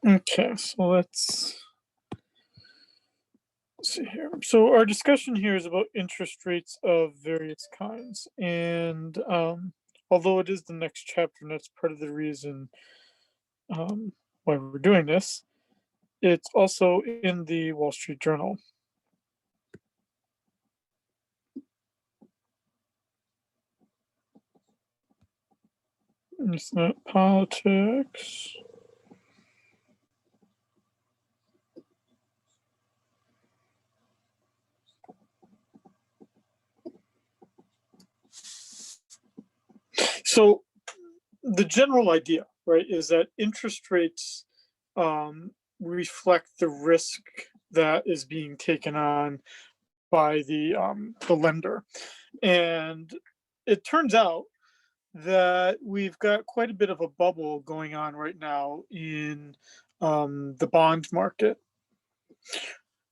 Okay, so let's see here. So our discussion here is about interest rates of various kinds, and although it is the next chapter, and that's part of the reason why we're doing this, it's also in the Wall Street Journal. It's not politics. So the general idea, right, is that interest rates reflect the risk that is being taken on by the lender, and it turns out that we've got quite a bit of a bubble going on right now in the bond market.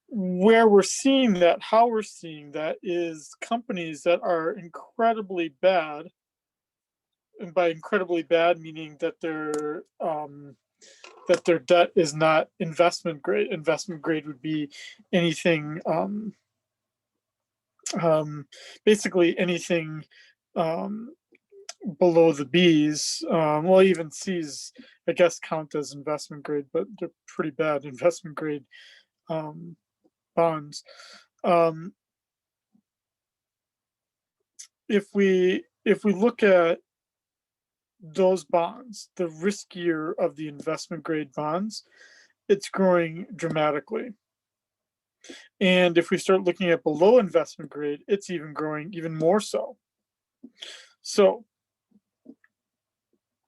Where we're seeing that, how we're seeing that is companies that are incredibly bad, and by incredibly bad meaning that their debt is not investment grade. Investment grade would be anything, basically anything um, below the B's. Well, even C's, I guess, count as investment grade, but they're pretty bad investment grade um, bonds. Um, if we look at those bonds, the riskier of the investment grade bonds, it's growing dramatically. And if we start looking at below investment grade, it's even growing even more so. So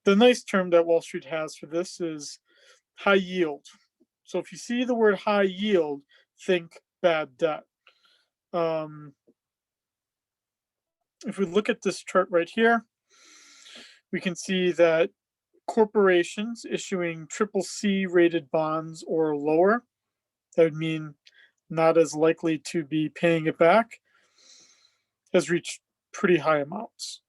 the nice term that Wall Street has for this is high yield. So if you see the word high yield, think bad debt. If we look at this chart right here, we can see that corporations issuing triple C rated bonds or lower, that would mean not as likely to be paying it back, has reached pretty high amounts.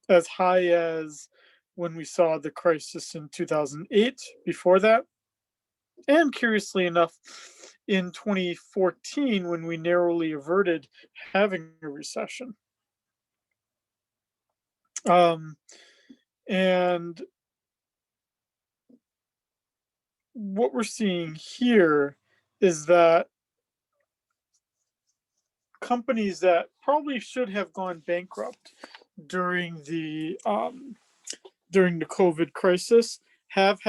As high as when we saw the crisis in 2008, before that, and curiously enough, in 2014, when we narrowly averted having a recession. And what we're seeing here is that companies that probably should have gone bankrupt during the COVID crisis have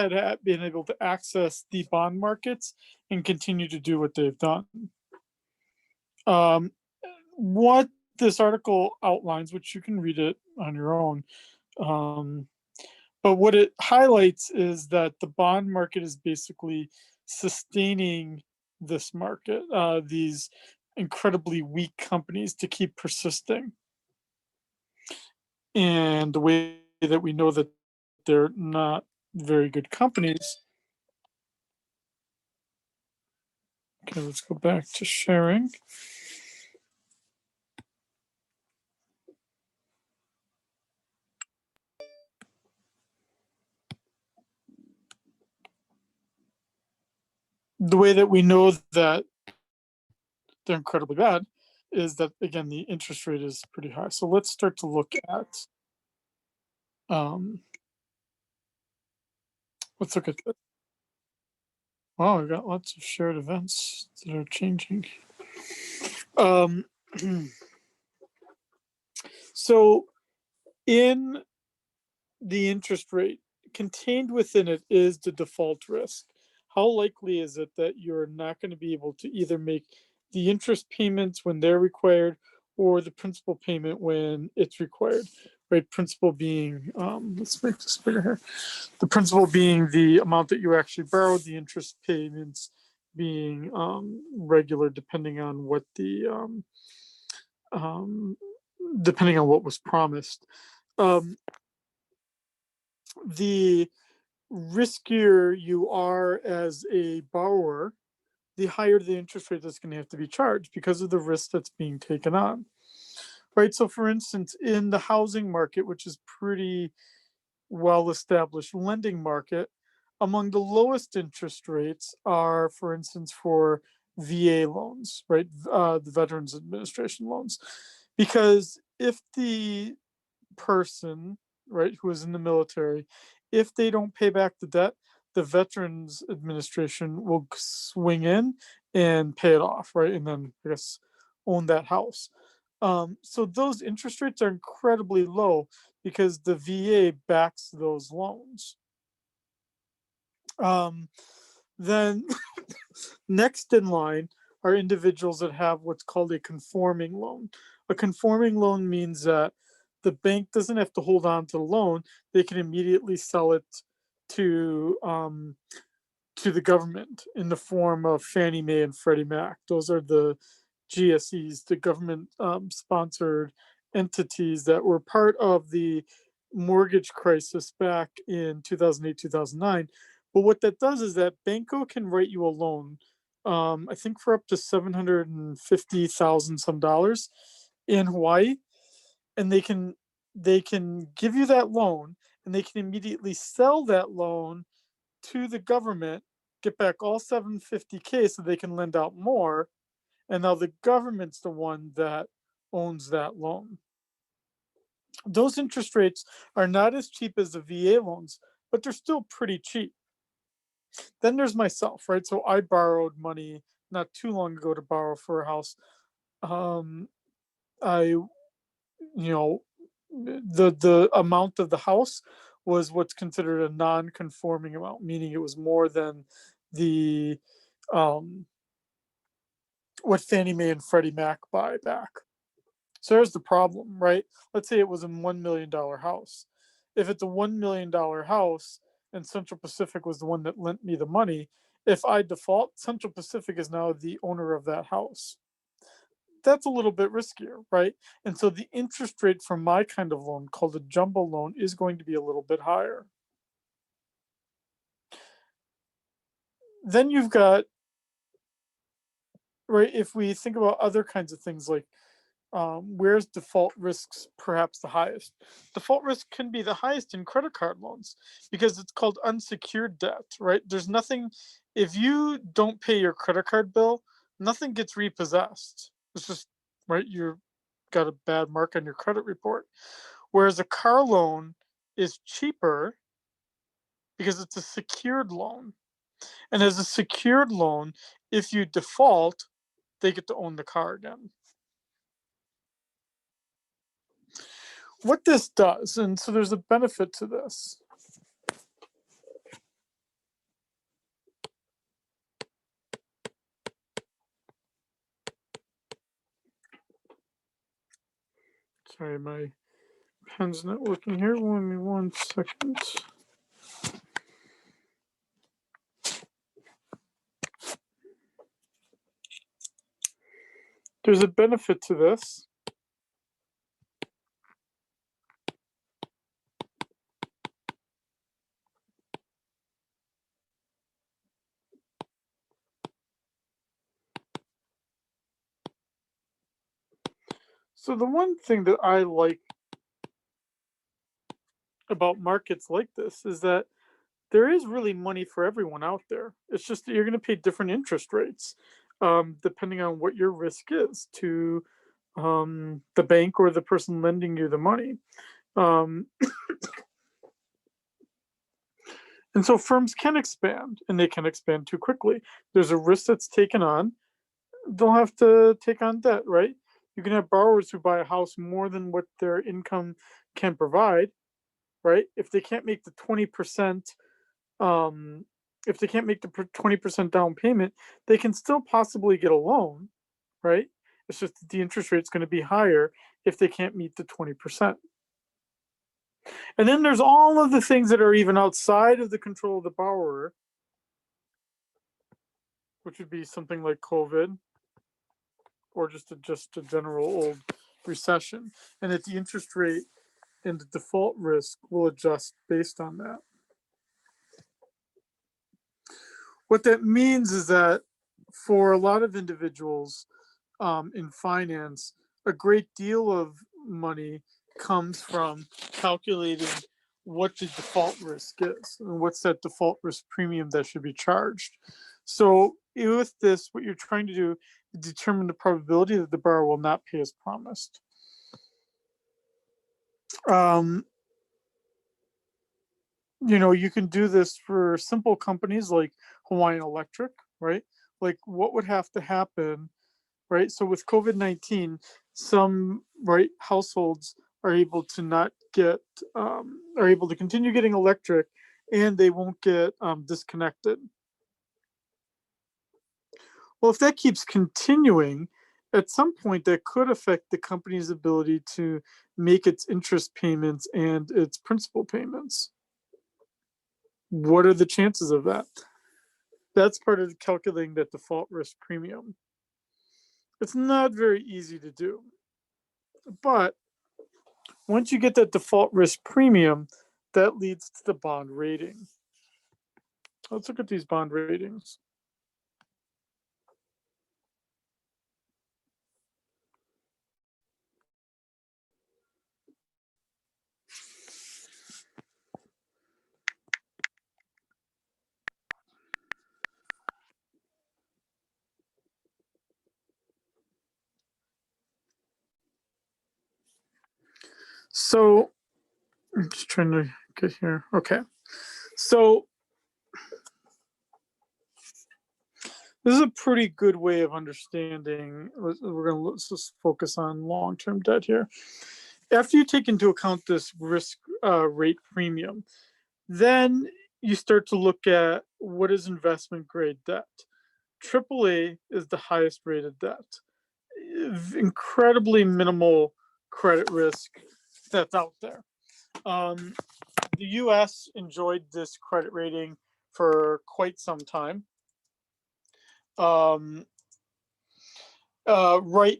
been able to access the bond markets and continue to do what they've done. What this article outlines, which you can read it on your own, but what it highlights is that the bond market is basically sustaining this market, these incredibly weak companies to keep persisting. And the way that we know that they're not very good companies. Okay, let's go back to sharing. The way that we know that they're incredibly bad is that, again, the interest rate is pretty high. So let's start to look at, let's look at this. Wow, we've got lots of shared events that are changing. So in the interest rate, contained within it is the default risk. How likely is it that you're not going to be able to either make the interest payments when they're required or the principal payment when it's required? Right, principal being, let's make this bigger here. The principal being the amount that you actually borrowed, the interest payments being regular, depending on what depending on what was promised. The riskier you are as a borrower, the higher the interest rate that's going to have to be charged because of the risk that's being taken on. Right. So, for instance, in the housing market, which is pretty well established lending market, Among the lowest interest rates are, for instance, for VA loans, right? The Veterans Administration loans. Because if the person, right, who is in the military, if they don't pay back the debt, the Veterans Administration will swing in and pay it off, right? And then, I guess, own that house. So those interest rates are incredibly low because the VA backs those loans. Then next in line are individuals that have what's called a conforming loan. A conforming loan means that the bank doesn't have to hold on to the loan; they can immediately sell it to the government in the form of Fannie Mae and Freddie Mac. Those are the GSEs, the government sponsored entities that were part of the mortgage crisis back in 2008, 2009. But what that does is that Banco can write you a loan, I think for up to 750,000 some dollars in Hawaii, and they can give you that loan, and they can immediately sell that loan to the government, get back all 750K so they can lend out more, and now the government's the one that owns that loan. Those interest rates are not as cheap as the VA loans, but they're still pretty cheap. Then there's myself, right? So I borrowed money not too long ago to borrow for a house. Um, I, the amount of the house was what's considered a non-conforming amount, meaning it was more than the what Fannie Mae and Freddie Mac buy back. So there's the problem, right? Let's say it was a $1 million house. If it's a $1 million house and Central Pacific was the one that lent me the money, if I default, Central Pacific is now the owner of that house. That's a little bit riskier, right? And so the interest rate for my kind of loan, called a jumbo loan, is going to be a little bit higher. Then you've got, right, if we think about other kinds of things like where's default risks perhaps the highest? Default risk can be the highest in credit card loans because it's called unsecured debt, right? There's nothing, if you don't pay your credit card bill, nothing gets repossessed. It's just, right, you've got a bad mark on your credit report. Whereas a car loan is cheaper because it's a secured loan. And as a secured loan, if you default, they get to own the car again. What this does, and so there's a benefit to this. Sorry, my pen's not working here. Give me 1 second. There's a benefit to this. So the one thing that I like about markets like this is that there is really money for everyone out there. It's just that you're going to pay different interest rates depending on what your risk is to the bank or the person lending you the money. And so firms can expand, and they can expand too quickly. There's a risk that's taken on. They'll have to take on debt, right? You can have borrowers who buy a house more than what their income can provide, right? If they can't make the 20%, if they can't make the 20% down payment, they can still possibly get a loan, right? It's just that the interest rate's going to be higher if they can't meet the 20%. And then there's all of the things that are even outside of the control of the borrower, which would be something like COVID or just a general old recession, and that the interest rate and the default risk will adjust based on that. What that means is that for a lot of individuals in finance, a great deal of money comes from calculating what the default risk is and what's that default risk premium that should be charged. So with this, what you're trying to do is determine the probability that the borrower will not pay as promised. You can do this for simple companies like Hawaiian Electric, right? Like what would have to happen, right? So with COVID-19, some households are able to not get, are able to continue getting electric, and they won't get disconnected. Well, if that keeps continuing, at some point that could affect the company's ability to make its interest payments and its principal payments. What are the chances of that? That's part of calculating that default risk premium. It's not very easy to do. But once you get that default risk premium, that leads to the bond rating. Let's look at these bond ratings. So I'm just trying to get here. Okay. So this is a pretty good way of understanding. Let's just focus on long-term debt here. After you take into account this risk rate premium, then you start to look at what is investment grade debt. AAA is the highest rated debt. Incredibly minimal credit risk that's out there. The US enjoyed this credit rating for quite some time. Right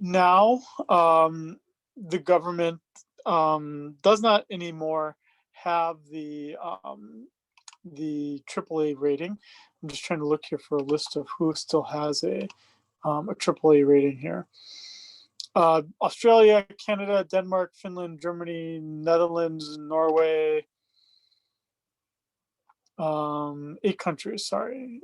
now, the government does not anymore have the AAA rating. I'm just trying to look here for a list of who still has a AAA rating here. Australia, Canada, Denmark, Finland, Germany, Netherlands, Norway. 8 countries, sorry.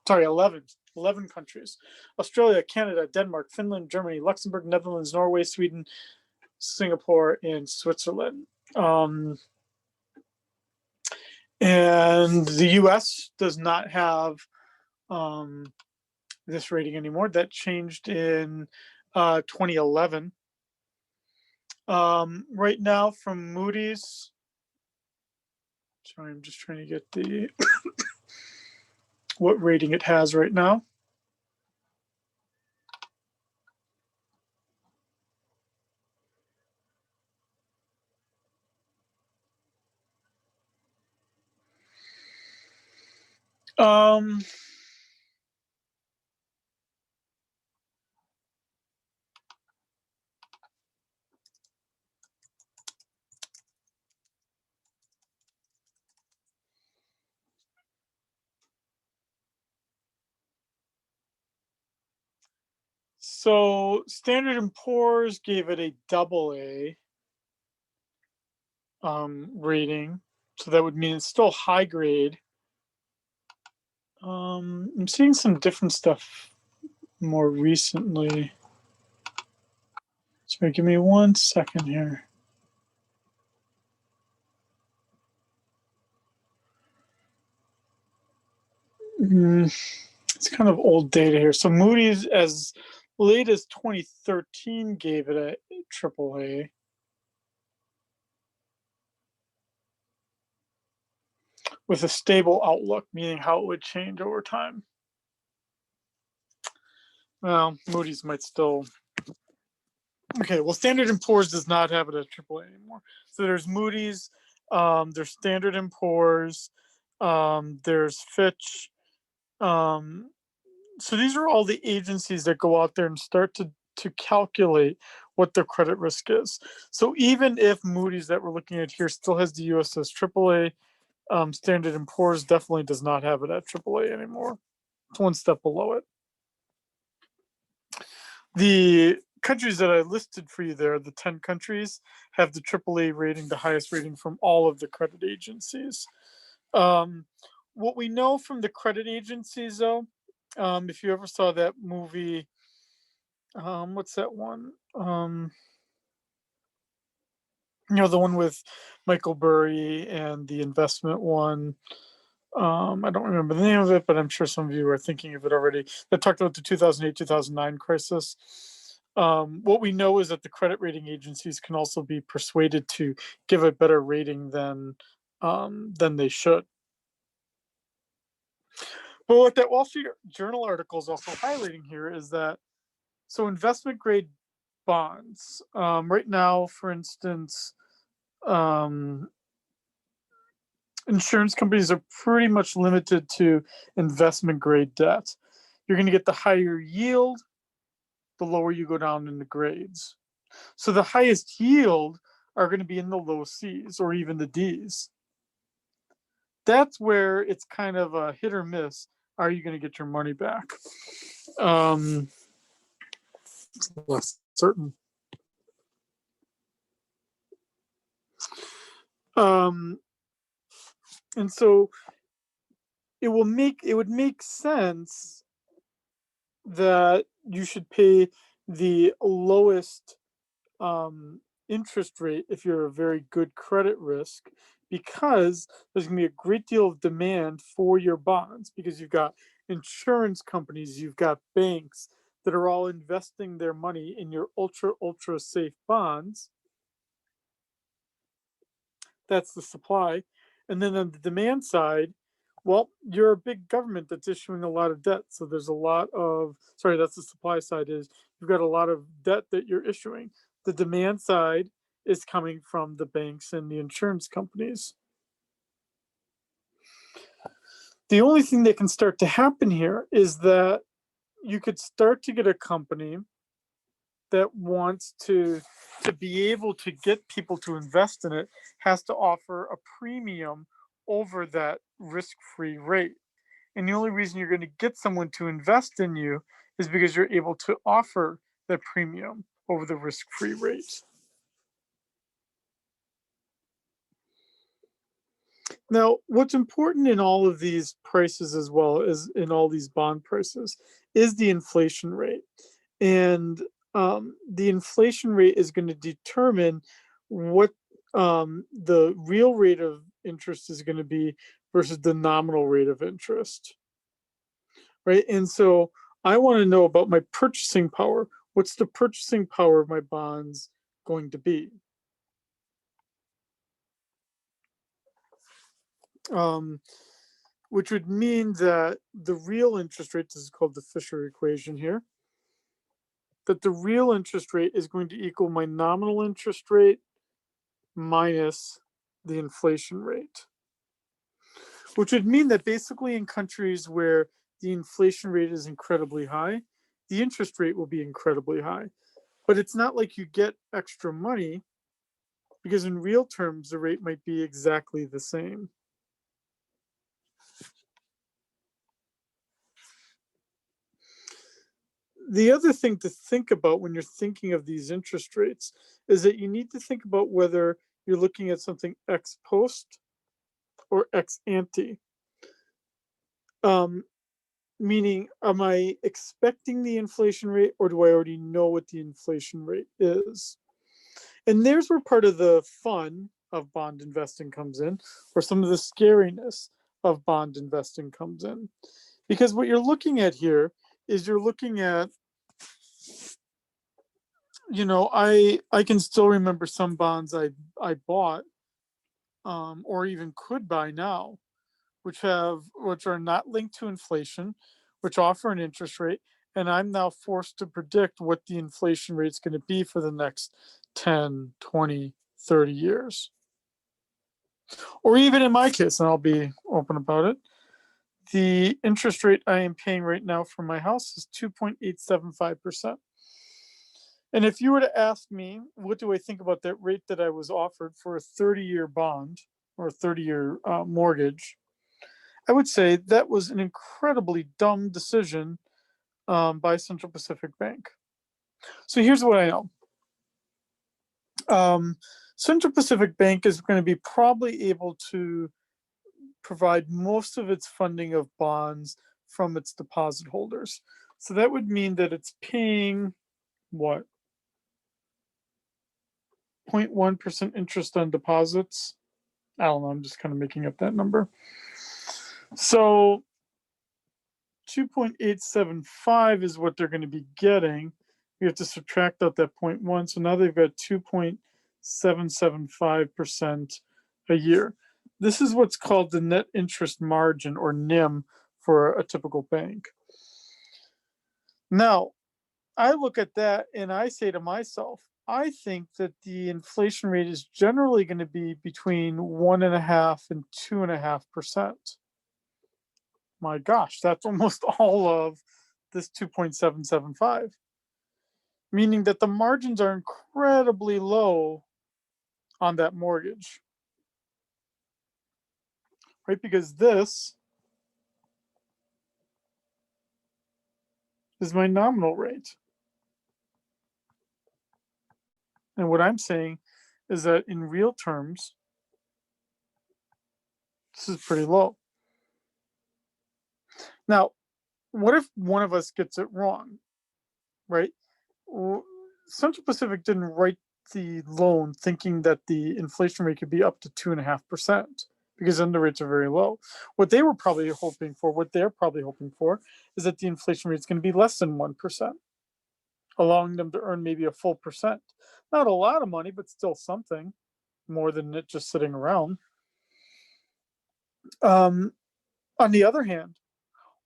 11 countries. Australia, Canada, Denmark, Finland, Germany, Luxembourg, Netherlands, Norway, Sweden, Singapore, and Switzerland. And the US does not have this rating anymore. That changed in 2011. Right now from Moody's, sorry, I'm just trying to get the what rating it has right now. So Standard & Poor's gave it a AA rating. So that would mean it's still high grade. I'm seeing some different stuff more recently. Sorry, give me 1 second here. It's kind of old data here. So Moody's, as late as 2013, gave it a AAA. With a stable outlook, meaning how it would change over time. Well, Moody's might still. Okay, well, Standard & Poor's does not have it at AAA anymore. So there's Moody's, there's Standard & Poor's, there's Fitch. So these are all the agencies that go out there and start to calculate what their credit risk is. So even if Moody's that we're looking at here still has the US as AAA, Standard & Poor's definitely does not have it at AAA anymore. It's one step below it. The countries that I listed for you there, the 10 countries, have the AAA rating, the highest rating from all of the credit agencies. What we know from the credit agencies, though, if you ever saw that movie, what's that one? The one with Michael Burry and the investment one. I don't remember the name of it, but I'm sure some of you are thinking of it already. That talked about the 2008-2009 crisis. What we know is that the credit rating agencies can also be persuaded to give a better rating than they should. But what that Wall Street Journal article is also highlighting here is that, so investment grade bonds, right now, for instance, insurance companies are pretty much limited to investment grade debt. You're going to get the higher yield, the lower you go down in the grades. So the highest yield are going to be in the low C's or even the D's. That's where it's kind of a hit or miss. Are you going to get your money back? It's less certain. And so it would make sense that you should pay the lowest interest rate if you're a very good credit risk, because there's going to be a great deal of demand for your bonds, because you've got insurance companies, you've got banks that are all investing their money in your ultra safe bonds. That's the supply. And then on the demand side, well, you're a big government that's issuing a lot of debt. So there's a lot of, sorry, that's the supply side, is you've got a lot of debt that you're issuing. The demand side is coming from the banks and the insurance companies. The only thing that can start to happen here is that you could start to get a company that wants to be able to get people to invest in it, has to offer a premium over that risk-free rate. And the only reason you're going to get someone to invest in you is because you're able to offer that premium over the risk-free rate. Now, what's important in all of these prices, as well as in all these bond prices, is the inflation rate. And the inflation rate is going to determine what the real rate of interest is going to be versus the nominal rate of interest, right? And so I want to know about my purchasing power. What's the purchasing power of my bonds going to be? Which would mean that the real interest rate, this is called the Fisher equation here, that the real interest rate is going to equal my nominal interest rate minus the inflation rate. Which would mean that basically in countries where the inflation rate is incredibly high, the interest rate will be incredibly high. But it's not like you get extra money, because in real terms, the rate might be exactly the same. The other thing to think about when you're thinking of these interest rates is that you need to think about whether you're looking at something ex post or ex ante. Meaning, am I expecting the inflation rate, or do I already know what the inflation rate is? And there's where part of the fun of bond investing comes in, or some of the scariness of bond investing comes in. Because what you're looking at here is you're looking at, I can still remember some bonds I bought, or even could buy now, which are not linked to inflation, which offer an interest rate, and I'm now forced to predict what the inflation rate is going to be for the next 10, 20, 30 years. Or even in my case, and I'll be open about it, the interest rate I am paying right now for my house is 2.875%. And if you were to ask me, what do I think about that rate that I was offered for a 30-year bond or a 30-year mortgage, I would say that was an incredibly dumb decision by Central Pacific Bank. So here's what I know. Central Pacific Bank is going to be probably able to provide most of its funding of bonds from its deposit holders. So that would mean that it's paying what? 0.1% interest on deposits. I don't know, I'm just kind of making up that number. So 2.875 is what they're going to be getting. We have to subtract out that 0.1. So now they've got 2.775% a year. This is what's called the net interest margin, or NIM, for a typical bank. Now, I look at that and I say to myself, I think that the inflation rate is generally going to be between 1.5% and 2.5%. My gosh, that's almost all of this 2.775, meaning that the margins are incredibly low on that mortgage, right? Because this is my nominal rate. And what I'm saying is that in real terms, this is pretty low. Now, what if one of us gets it wrong, right? Central Pacific didn't write the loan thinking that the inflation rate could be up to 2.5%, because then the rates are very low. What they're probably hoping for is that the inflation rate is going to be less than 1%, allowing them to earn maybe a full percent. Not a lot of money, but still something more than it just sitting around. On the other hand,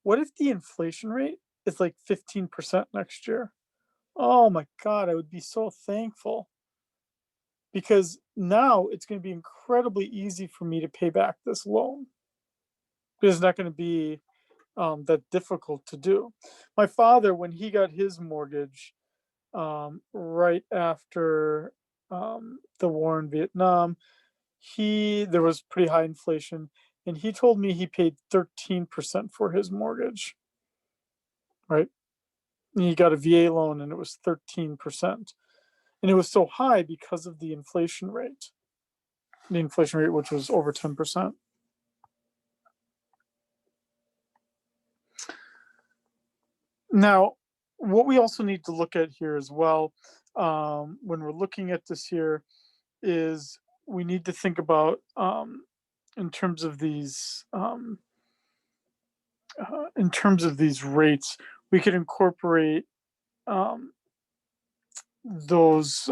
what if the inflation rate is like 15% next year? Oh my God, I would be so thankful, because now it's going to be incredibly easy for me to pay back this loan. It's not going to be that difficult to do. My father, when he got his mortgage right after the war in Vietnam, there was pretty high inflation, and he told me he paid 13% for his mortgage, right? And he got a VA loan and it was 13%. And it was so high because of the inflation rate, which was over 10%. Now, what we also need to look at here as well, when we're looking at this here, is we need to think about, in terms of these rates, we could incorporate those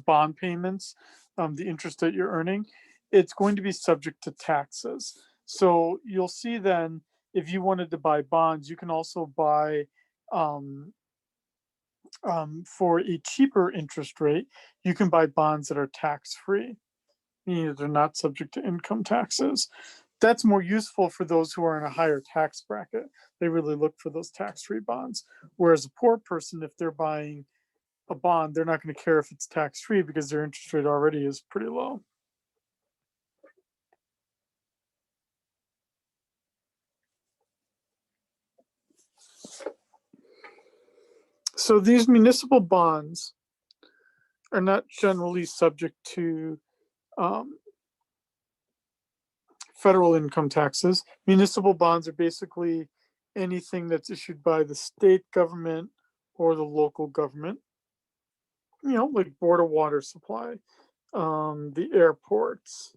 bond payments, the interest that you're earning. It's going to be subject to taxes. So you'll see then, if you wanted to buy bonds, you can also buy for a cheaper interest rate, you can buy bonds that are tax-free, meaning that they're not subject to income taxes. That's more useful for those who are in a higher tax bracket. They really look for those tax-free bonds. Whereas a poor person, if they're buying a bond, they're not going to care if it's tax-free because their interest rate already is pretty low. So these municipal bonds are not generally subject to federal income taxes. Municipal bonds are basically anything that's issued by the state government or the local government, like Board of Water Supply, the airports,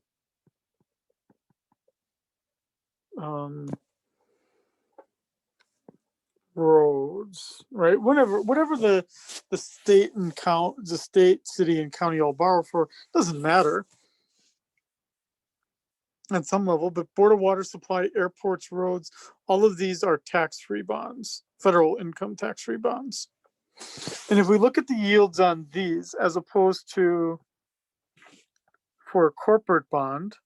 roads, right? Whatever the state and the state, city, and county all borrow for, doesn't matter at some level. But Board of Water Supply, airports, roads, all of these are tax-free bonds, federal income tax-free bonds. And if we look at the yields on these, as opposed to for a corporate bond,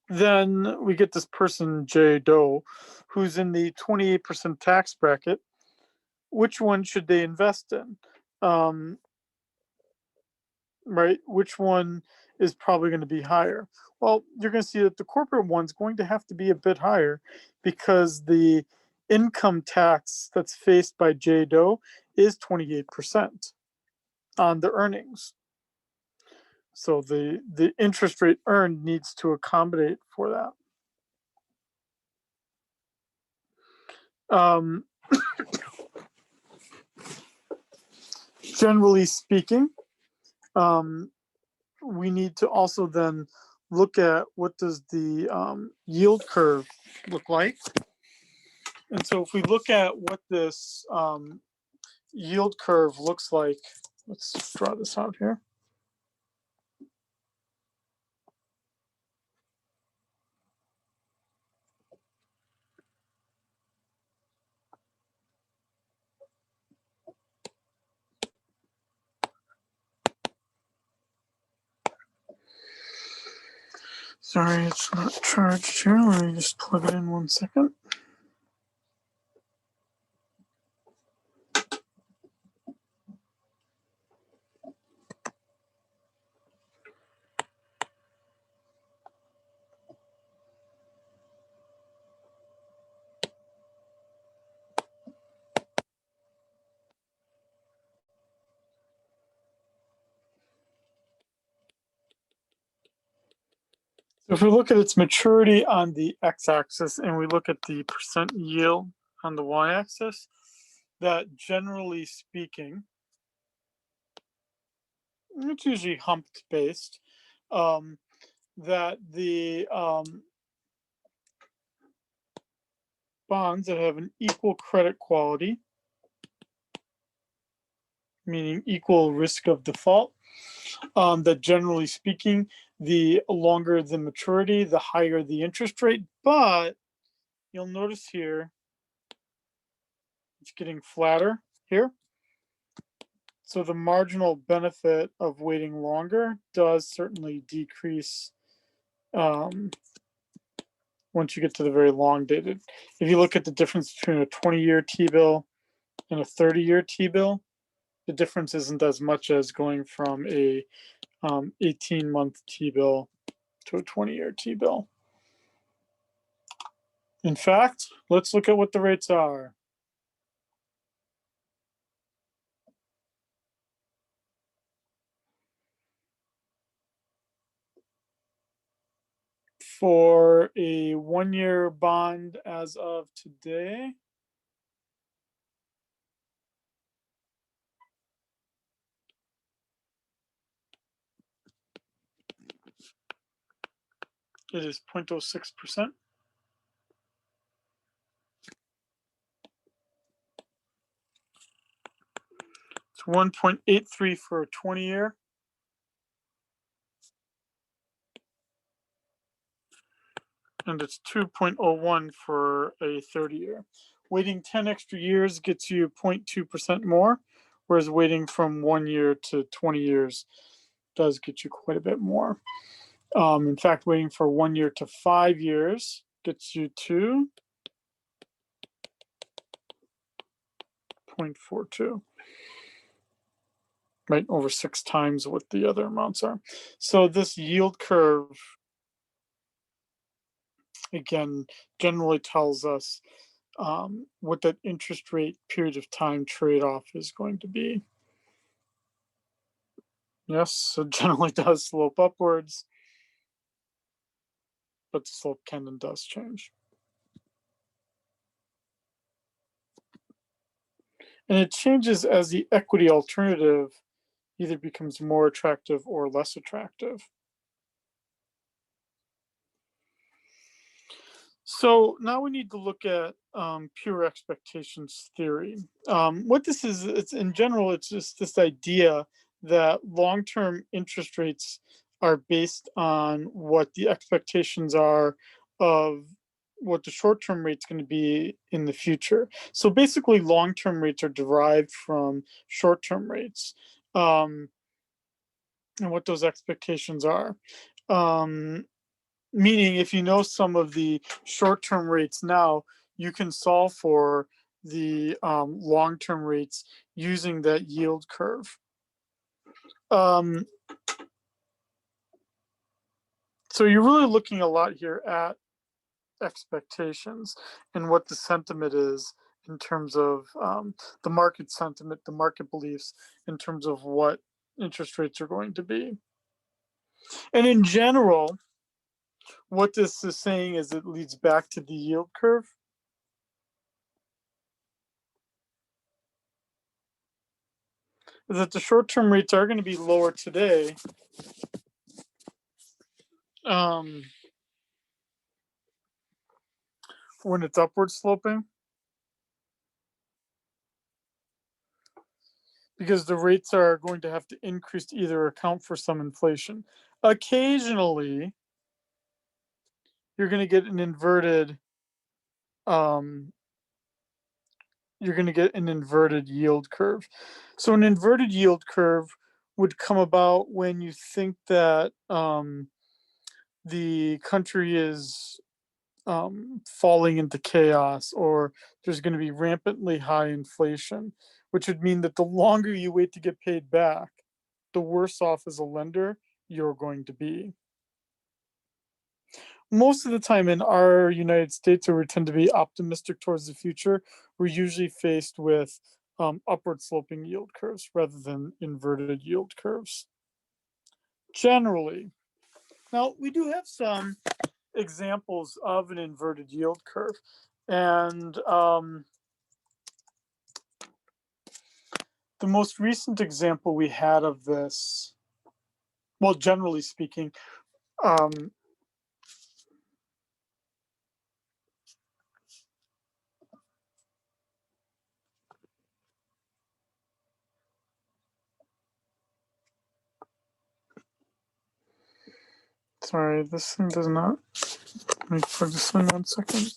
then we get this person, J. Doe, who's in the 28% tax bracket. Which one should they invest in? Right? Which one is probably going to be higher? Well, you're going to see that the corporate one's going to have to be a bit higher, because the income tax that's faced by J. Doe is 28% on the earnings. So the interest rate earned needs to accommodate for that. Generally speaking, we need to also then look at what does the yield curve look like. And so if we look at what this yield curve looks like, let's draw this out here. Sorry, it's not charged here. Let me just plug it in 1 second. So if we look at its maturity on the x-axis and we look at the percent yield on the y-axis, that generally speaking, it's usually humped based, that the bonds that have an equal credit quality, meaning equal risk of default, that generally speaking, the longer the maturity, the higher the interest rate. But you'll notice here, it's getting flatter here. So the marginal benefit of waiting longer does certainly decrease once you get to the very long dated. If you look at the difference between a 20-year T-bill and a 30-year T-bill, the difference isn't as much as going from a 18-month T-bill to a 20-year T-bill. In fact, let's look at what the rates are. For a 1-year bond as of today, it is 0.06%. It's 1.83 for a 20-year. And it's 2.01 for a 30-year. Waiting 10 extra years gets you 0.2% more, whereas waiting from 1 year to 20 years does get you quite a bit more. In fact, waiting for 1 year to 5 years gets you to 0.42. Right, over 6 times what the other amounts are. So this yield curve, again, generally tells us what that interest rate period of time trade-off is going to be. Yes, so generally does slope upwards, but the slope can and does change. And it changes as the equity alternative either becomes more attractive or less attractive. So now we need to look at pure expectations theory. What this is, it's in general, it's just this idea that long-term interest rates are based on what the expectations are of what the short-term rate's going to be in the future. So basically, long-term rates are derived from short-term rates, and what those expectations are. Meaning, if you know some of the short-term rates now, you can solve for the long-term rates using that yield curve. So you're really looking a lot here at expectations and what the sentiment is in terms of the market sentiment, the market beliefs in terms of what interest rates are going to be. And in general, what this is saying is it leads back to the yield curve. Is that the short-term rates are going to be lower today. When it's upward sloping, because the rates are going to have to increase to either account for some inflation. Occasionally, you're going to get an inverted yield curve. So an inverted yield curve would come about when you think that the country is falling into chaos, or there's going to be rampantly high inflation, which would mean that the longer you wait to get paid back, the worse off as a lender you're going to be. Most of the time in our United States, where we tend to be optimistic towards the future, we're usually faced with upward sloping yield curves rather than inverted yield curves. Generally. Now, we do have some examples of an inverted yield curve. And the most recent example we had of this, well, generally speaking, sorry, this thing does not, let me plug this in 1 second.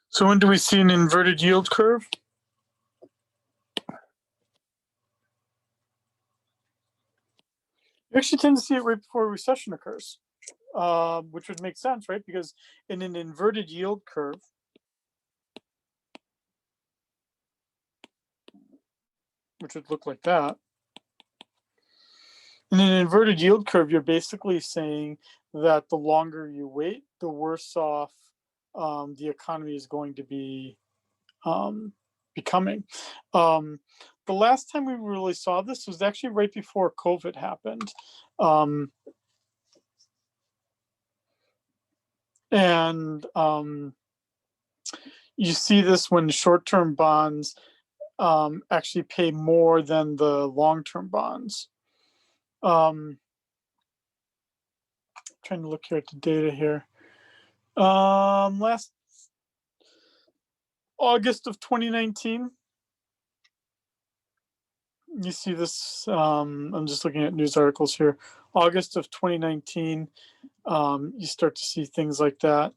So when do we see an inverted yield curve? You actually tend to see it right before a recession occurs, which would make sense, right? Because in an inverted yield curve, which would look like that, in an inverted yield curve, you're basically saying that the longer you wait, the worse off the economy is going to be becoming. The last time we really saw this was actually right before COVID happened. You see this when short-term bonds actually pay more than the long-term bonds. Trying to look here at the data here. Last August of 2019, you see this, I'm just looking at news articles here. August of 2019, you start to see things like that.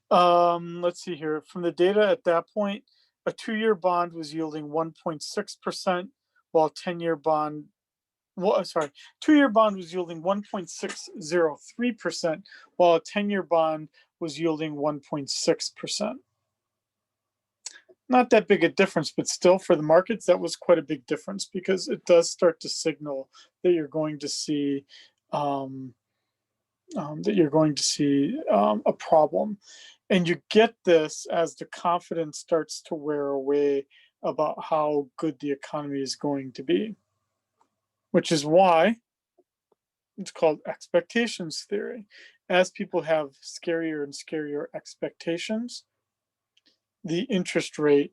Let's see here. From the data at that point, a 2-year bond was yielding 1.6%, while a 10-year bond, 2-year bond was yielding 1.603%, while a 10-year bond was yielding 1.6%. Not that big a difference, but still for the markets, that was quite a big difference, because it does start to signal that you're going to see a problem. And you get this as the confidence starts to wear away about how good the economy is going to be, which is why it's called expectations theory. As people have scarier and scarier expectations, the interest rate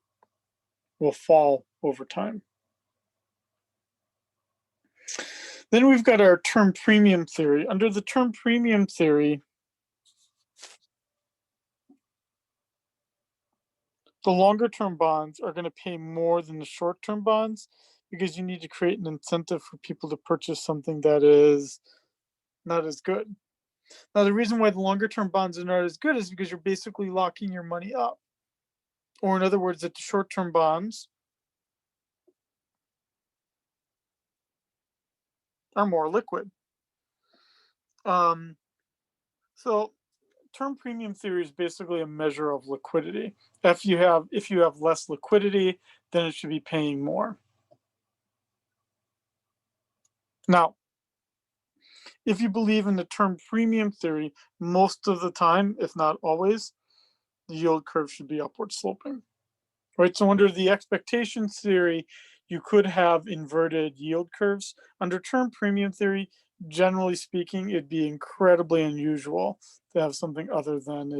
will fall over time. Then we've got our term premium theory. Under the term premium theory, the longer term bonds are going to pay more than the short term bonds, because you need to create an incentive for people to purchase something that is not as good. Now, the reason why the longer term bonds are not as good is because you're basically locking your money up. Or in other words, that the short term bonds are more liquid. So term premium theory is basically a measure of liquidity. If you have less liquidity, then it should be paying more. Now, if you believe in the term premium theory, most of the time, if not always, the yield curve should be upward sloping, right? So under the expectation theory, you could have inverted yield curves. Under term premium theory, generally speaking, it'd be incredibly unusual to have something other than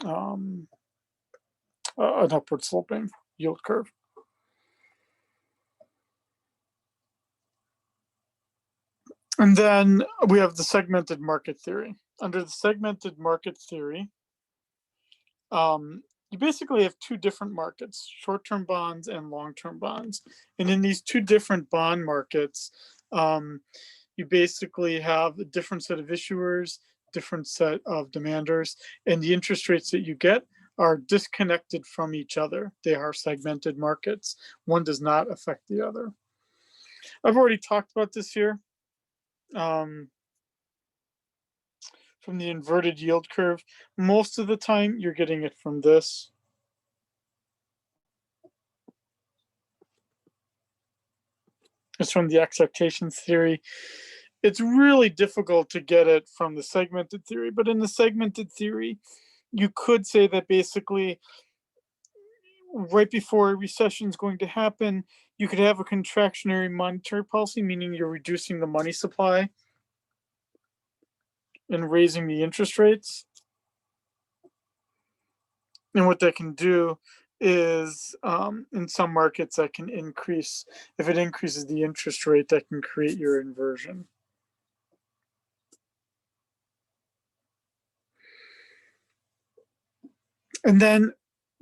an upward sloping yield curve. And then we have the segmented market theory. Under the segmented market theory, you basically have two different markets, short-term bonds and long-term bonds. And in these two different bond markets, you basically have a different set of issuers, different set of demanders, and the interest rates that you get are disconnected from each other. They are segmented markets. One does not affect the other. I've already talked about this here. From the inverted yield curve, most of the time you're getting it from this. It's from the expectation theory. It's really difficult to get it from the segmented theory, but in the segmented theory, you could say that basically right before a recession is going to happen, you could have a contractionary monetary policy, meaning you're reducing the money supply and raising the interest rates. And what that can do is in some markets that can increase, if it increases the interest rate, that can create your inversion. And then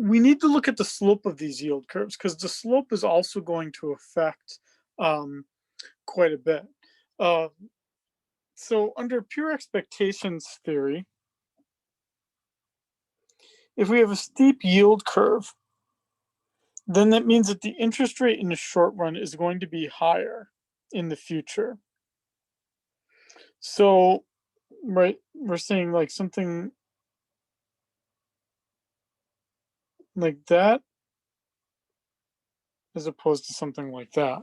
we need to look at the slope of these yield curves because the slope is also going to affect quite a bit. So under pure expectations theory, if we have a steep yield curve, then that means that the interest rate in the short run is going to be higher in the future. So, right, we're saying like something like that as opposed to something like that.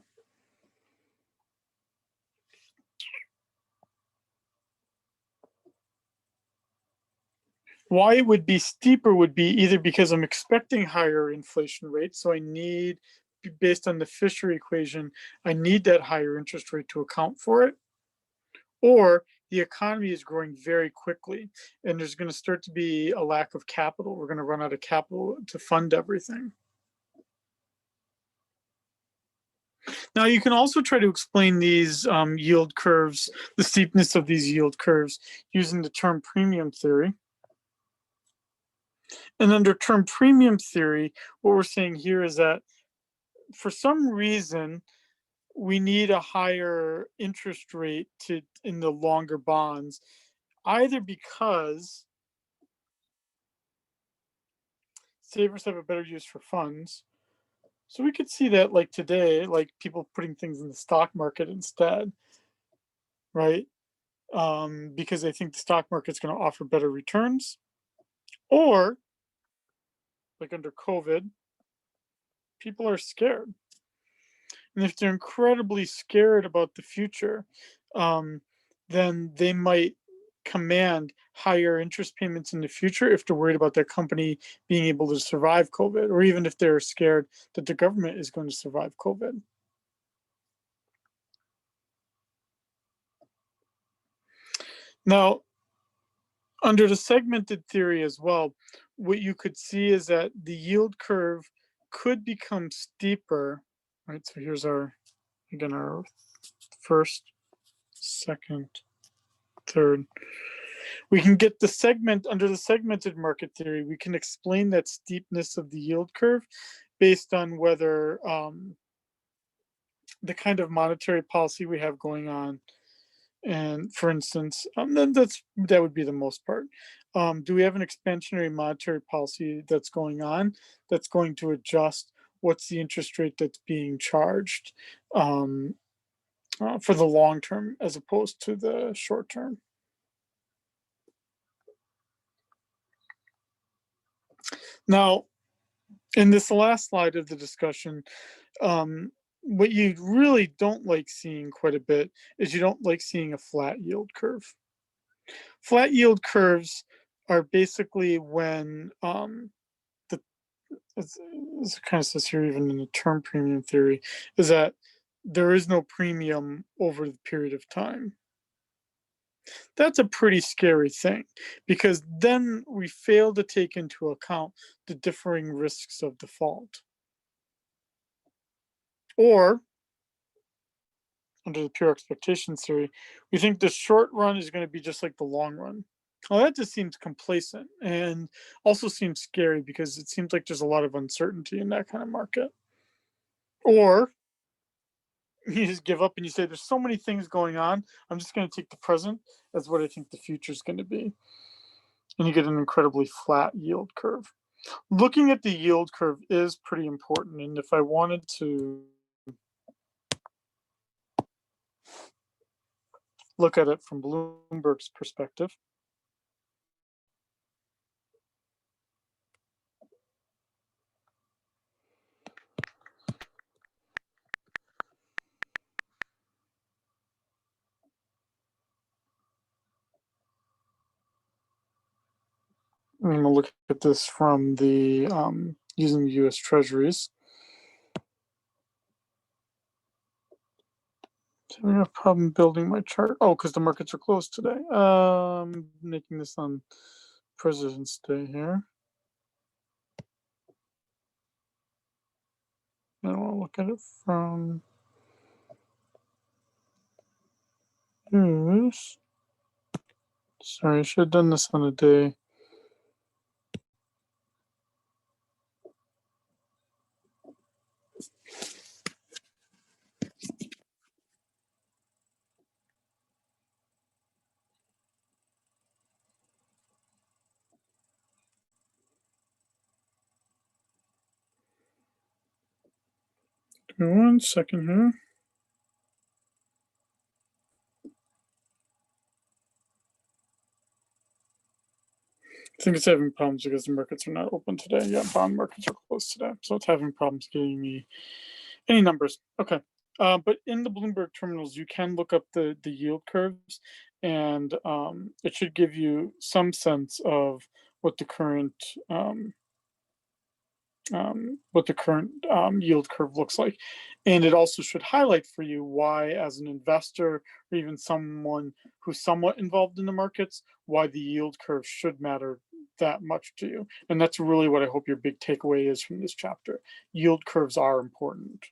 Why it would be steeper would be either because I'm expecting higher inflation rates, so I need, based on the Fisher equation, I need that higher interest rate to account for it, or the economy is growing very quickly and there's going to start to be a lack of capital. We're going to run out of capital to fund everything. Now you can also try to explain these yield curves, the steepness of these yield curves, using the term premium theory. And under term premium theory, what we're saying here is that for some reason, we need a higher interest rate in the longer bonds, either because savers have a better use for funds. So we could see that like today, like people putting things in the stock market instead, right? Because they think the stock market's going to offer better returns. Or like under COVID, people are scared. And if they're incredibly scared about the future, then they might command higher interest payments in the future if they're worried about their company being able to survive COVID, or even if they're scared that the government is going to survive COVID. Now, under the segmented theory as well, what you could see is that the yield curve could become steeper, right? So here's our first, second, third. We can get the segment under the segmented market theory. We can explain that steepness of the yield curve based on whether the kind of monetary policy we have going on. And for instance, then that would be the most part. Do we have an expansionary monetary policy that's going on that's going to adjust what's the interest rate that's being charged for the long term as opposed to the short term? Now, in this last slide of the discussion, what you really don't like seeing quite a bit is you don't like seeing a flat yield curve. Flat yield curves are basically when this kind of says here, even in the term premium theory, is that there is no premium over the period of time. That's a pretty scary thing, because then we fail to take into account the differing risks of default. Or, under the pure expectations theory, we think the short run is going to be just like the long run. Well, that just seems complacent and also seems scary, because it seems like there's a lot of uncertainty in that kind of market. Or you just give up and you say, there's so many things going on, I'm just going to take the present as what I think the future is going to be. And you get an incredibly flat yield curve. Looking at the yield curve is pretty important. And if I wanted to look at it from Bloomberg's perspective, I'm going to look at this from the using the US Treasuries. So I have a problem building my chart. Oh, because the markets are closed today. Making this on President's Day here. I want to look at it from news. Sorry, I should have done this on a day. Give me 1 second here. I think it's having problems because the markets are not open today. Yeah, bond markets are closed today, so it's having problems getting me any numbers. Okay, but in the Bloomberg terminals, you can look up the yield curves, and it should give you some sense of what the current yield curve looks like. And it also should highlight for you why, as an investor or even someone who's somewhat involved in the markets, why the yield curve should matter that much to you. And that's really what I hope your big takeaway is from this chapter. Yield curves are important.